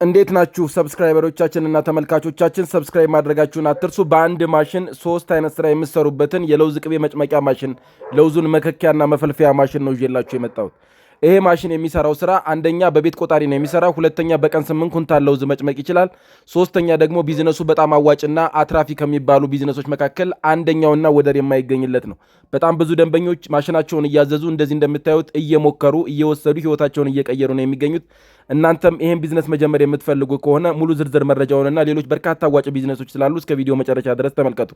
እንዴት ናችሁ ሰብስክራይበሮቻችን እና ተመልካቾቻችን? ሰብስክራይብ ማድረጋችሁን አትርሱ። በአንድ ማሽን ሶስት አይነት ስራ የምትሰሩበትን የለውዝ ቅቤ መጭመቂያ ማሽን፣ ለውዙን መከኪያና መፈልፈያ ማሽን ነው ይዤላችሁ የመጣሁት። ይሄ ማሽን የሚሰራው ስራ አንደኛ በቤት ቆጣሪ ነው የሚሰራው፣ ሁለተኛ በቀን 8 ኩንታል ለውዝ መጭመቅ ይችላል፣ ሶስተኛ ደግሞ ቢዝነሱ በጣም አዋጭና አትራፊ ከሚባሉ ቢዝነሶች መካከል አንደኛውና ወደር የማይገኝለት ነው። በጣም ብዙ ደንበኞች ማሽናቸውን እያዘዙ እንደዚህ እንደምታዩት እየሞከሩ እየወሰዱ ህይወታቸውን እየቀየሩ ነው የሚገኙት። እናንተም ይሄን ቢዝነስ መጀመር የምትፈልጉ ከሆነ ሙሉ ዝርዝር መረጃውንና ሌሎች በርካታ አዋጭ ቢዝነሶች ስላሉ እስከ ቪዲዮ መጨረሻ ድረስ ተመልከቱ።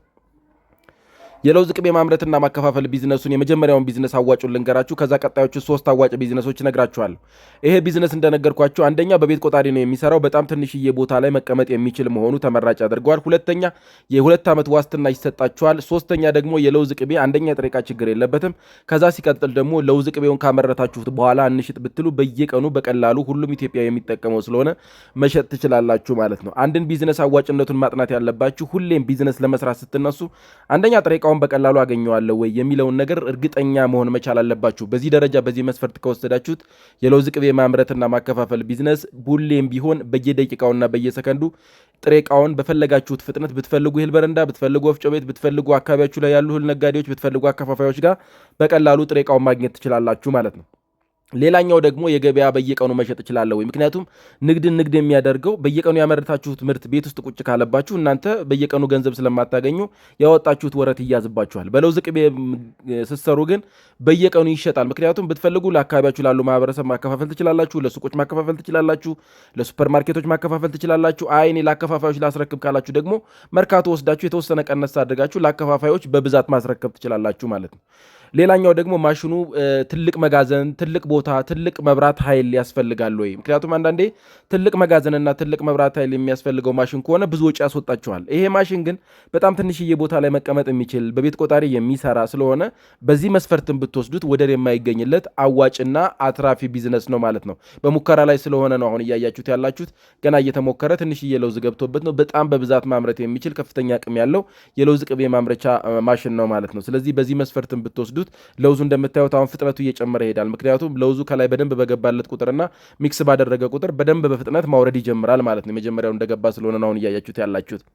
የለውዝ ቅቤ ማምረትና ማከፋፈል ቢዝነሱን የመጀመሪያውን ቢዝነስ አዋጩን ልንገራችሁ። ከዛ ቀጣዮቹ ሶስት አዋጭ ቢዝነሶች እነግራችኋለሁ። ይሄ ቢዝነስ እንደነገርኳችሁ አንደኛ በቤት ቆጣሪ ነው የሚሰራው፣ በጣም ትንሽዬ ቦታ ላይ መቀመጥ የሚችል መሆኑ ተመራጭ ያደርገዋል። ሁለተኛ የ2 ዓመት ዋስትና ይሰጣችኋል። ሶስተኛ ደግሞ የለውዝ ቅቤ አንደኛ የጥሬ ዕቃ ችግር የለበትም። ከዛ ሲቀጥል ደግሞ ለውዝ ቅቤውን ካመረታችሁት በኋላ እንሽጥ ብትሉ በየቀኑ በቀላሉ ሁሉም ኢትዮጵያ የሚጠቀመው ስለሆነ መሸጥ ትችላላችሁ ማለት ነው። አንድን ቢዝነስ አዋጭነቱን ማጥናት ያለባችሁ ሁሌም ቢዝነስ ለመስራት ስትነሱ አንደኛ ጥሬ ዕቃውን በቀላሉ አገኘዋለሁ ወይ የሚለውን ነገር እርግጠኛ መሆን መቻል አለባችሁ። በዚህ ደረጃ በዚህ መስፈርት ከወሰዳችሁት የለውዝ ቅቤ ማምረትና ማከፋፈል ቢዝነስ ሁሌም ቢሆን በየደቂቃውና በየሰከንዱ ጥሬ ዕቃውን በፈለጋችሁት ፍጥነት ብትፈልጉ እህል በረንዳ፣ ብትፈልጉ ወፍጮ ቤት፣ ብትፈልጉ አካባቢያችሁ ላይ ያሉ እህል ነጋዴዎች፣ ብትፈልጉ አከፋፋዮች ጋር በቀላሉ ጥሬ ዕቃውን ማግኘት ትችላላችሁ ማለት ነው። ሌላኛው ደግሞ የገበያ በየቀኑ መሸጥ እችላለሁ ወይ? ምክንያቱም ንግድ የሚያደርገው በየቀኑ ያመረታችሁት ምርት ቤት ውስጥ ቁጭ ካለባችሁ እናንተ በየቀኑ ገንዘብ ስለማታገኙ ያወጣችሁት ወረት ይያዝባችኋል። በለውዝ ቅቤ ስትሰሩ ግን በየቀኑ ይሸጣል። ምክንያቱም ብትፈልጉ ለአካባቢያችሁ ላሉ ማህበረሰብ ማከፋፈል ትችላላችሁ፣ ለሱቆች ማከፋፈል ትችላላችሁ፣ ለሱፐር ማርኬቶች ማከፋፈል ትችላላችሁ። አይኔ ለአከፋፋዮች ላስረክብ ካላችሁ ደግሞ መርካቶ ወስዳችሁ የተወሰነ ቀነስ አድርጋችሁ ለአከፋፋዮች በብዛት ማስረከብ ትችላላችሁ ማለት ነው። ሌላኛው ደግሞ ማሽኑ ትልቅ መጋዘን፣ ትልቅ ቦታ፣ ትልቅ መብራት ኃይል ያስፈልጋል ወይ? ምክንያቱም አንዳንዴ ትልቅ መጋዘንና ትልቅ መብራት ኃይል የሚያስፈልገው ማሽን ከሆነ ብዙ ወጪ ያስወጣቸዋል። ይሄ ማሽን ግን በጣም ትንሽዬ ቦታ ላይ መቀመጥ የሚችል በቤት ቆጣሪ የሚሰራ ስለሆነ በዚህ መስፈርትን ብትወስዱት ወደር የማይገኝለት አዋጭና አትራፊ ቢዝነስ ነው ማለት ነው። በሙከራ ላይ ስለሆነ ነው አሁን እያያችሁት ያላችሁት። ገና እየተሞከረ ትንሽዬ ለውዝ ገብቶበት ነው። በጣም በብዛት ማምረት የሚችል ከፍተኛ አቅም ያለው የለውዝ ቅቤ ማምረቻ ማሽን ነው ማለት ነው። ስለዚህ በዚህ መስፈርትን ብትወስዱት ለውዙ እንደምታዩት አሁን ፍጥነቱ እየጨመረ ይሄዳል። ምክንያቱም ለውዙ ከላይ በደንብ በገባለት ቁጥርና ሚክስ ባደረገ ቁጥር በደንብ በፍጥነት ማውረድ ይጀምራል ማለት ነው። የመጀመሪያው እንደገባ ስለሆነ ነው አሁን እያያችሁት ያላችሁት።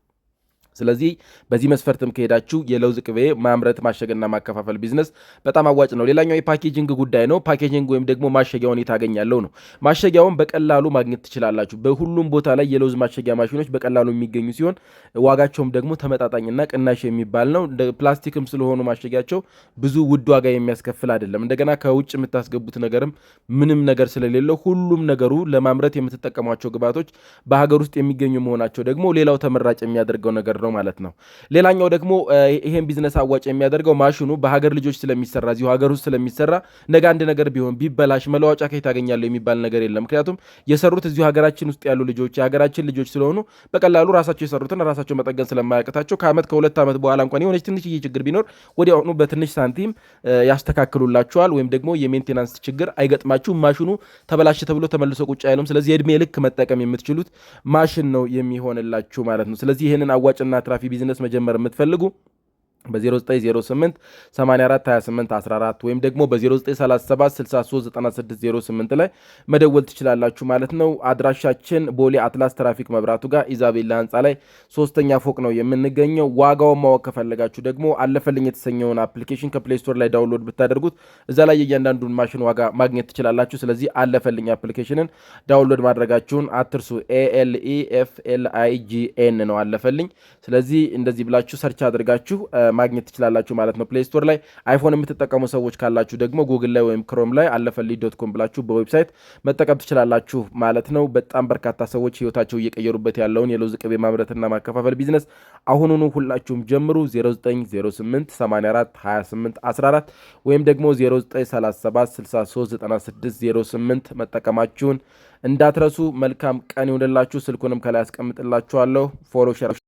ስለዚህ በዚህ መስፈርትም ከሄዳችሁ የለውዝ ቅቤ ማምረት ማሸግና ማከፋፈል ቢዝነስ በጣም አዋጭ ነው። ሌላኛው የፓኬጂንግ ጉዳይ ነው። ፓኬጂንግ ወይም ደግሞ ማሸጊያውን የታገኛለው ነው። ማሸጊያውን በቀላሉ ማግኘት ትችላላችሁ። በሁሉም ቦታ ላይ የለውዝ ማሸጊያ ማሽኖች በቀላሉ የሚገኙ ሲሆን ዋጋቸውም ደግሞ ተመጣጣኝና ቅናሽ የሚባል ነው። ፕላስቲክም ስለሆኑ ማሸጊያቸው ብዙ ውድ ዋጋ የሚያስከፍል አይደለም። እንደገና ከውጭ የምታስገቡት ነገርም ምንም ነገር ስለሌለው ሁሉም ነገሩ ለማምረት የምትጠቀሟቸው ግብዓቶች በሀገር ውስጥ የሚገኙ መሆናቸው ደግሞ ሌላው ተመራጭ የሚያደርገው ነገር ነው ማለት ነው። ሌላኛው ደግሞ ይሄን ቢዝነስ አዋጭ የሚያደርገው ማሽኑ በሀገር ልጆች ስለሚሰራ እዚሁ ሀገር ውስጥ ስለሚሰራ ነገ አንድ ነገር ቢሆን ቢበላሽ መለዋወጫ ከየት ታገኛለህ የሚባል ነገር የለም። ምክንያቱም የሰሩት እዚሁ ሀገራችን ውስጥ ያሉ ልጆች የሀገራችን ልጆች ስለሆኑ በቀላሉ ራሳቸው የሰሩትን ራሳቸው መጠገን ስለማያቅታቸው ከዓመት ከ2 ዓመት በኋላ እንኳን የሆነች ትንሽዬ ችግር ቢኖር ወዲያውኑ በትንሽ ሳንቲም ያስተካክሉላቸዋል። ወይም ደግሞ የሜንቴናንስ ችግር አይገጥማችሁም። ማሽኑ ተበላሽ ተብሎ ተመልሶ ቁጭ አይልም። ስለዚህ የእድሜ ልክ መጠቀም የምትችሉት ማሽን ነው የሚሆንላችሁ ማለት ነው። ስለዚህ ይህንን አዋጭና አትራፊ ቢዝነስ መጀመር የምትፈልጉ በ0908 84 28 14 ወይም ደግሞ በ0937 63 96 08 ላይ መደወል ትችላላችሁ ማለት ነው። አድራሻችን ቦሌ አትላስ ትራፊክ መብራቱ ጋር ኢዛቤላ ህንፃ ላይ 3ኛ ፎቅ ነው የምንገኘው። ዋጋውን ማወቅ ከፈለጋችሁ ደግሞ አለፈልኝ የተሰኘውን አፕሊኬሽን ከፕሌይ ስቶር ላይ ዳውንሎድ ብታደርጉት እዛ ላይ የእያንዳንዱን ማሽን ዋጋ ማግኘት ትችላላችሁ። ስለዚህ አለፈልኝ አፕሊኬሽንን ዳውንሎድ ማድረጋችሁን አትርሱ። ALEFLIGN ነው አለፈልኝ። ስለዚህ እንደዚህ ብላችሁ ሰርች አድርጋችሁ ማግኘት ትችላላችሁ ማለት ነው ፕሌይ ስቶር ላይ። አይፎን የምትጠቀሙ ሰዎች ካላችሁ ደግሞ ጉግል ላይ ወይም ክሮም ላይ አለፈልኝ.com ብላችሁ በዌብሳይት መጠቀም ትችላላችሁ ማለት ነው። በጣም በርካታ ሰዎች ህይወታቸው እየቀየሩበት ያለውን የለውዝ ቅቤ ማምረትና ማከፋፈል ቢዝነስ አሁኑኑ ሁላችሁም ጀምሩ። 0908 84 28 14 ወይም ደግሞ 0937 63 96 08 መጠቀማችሁን እንዳትረሱ። መልካም ቀን ይሁንላችሁ። ስልኩንም ከላይ አስቀምጥላችኋለሁ። ፎሎ ሼር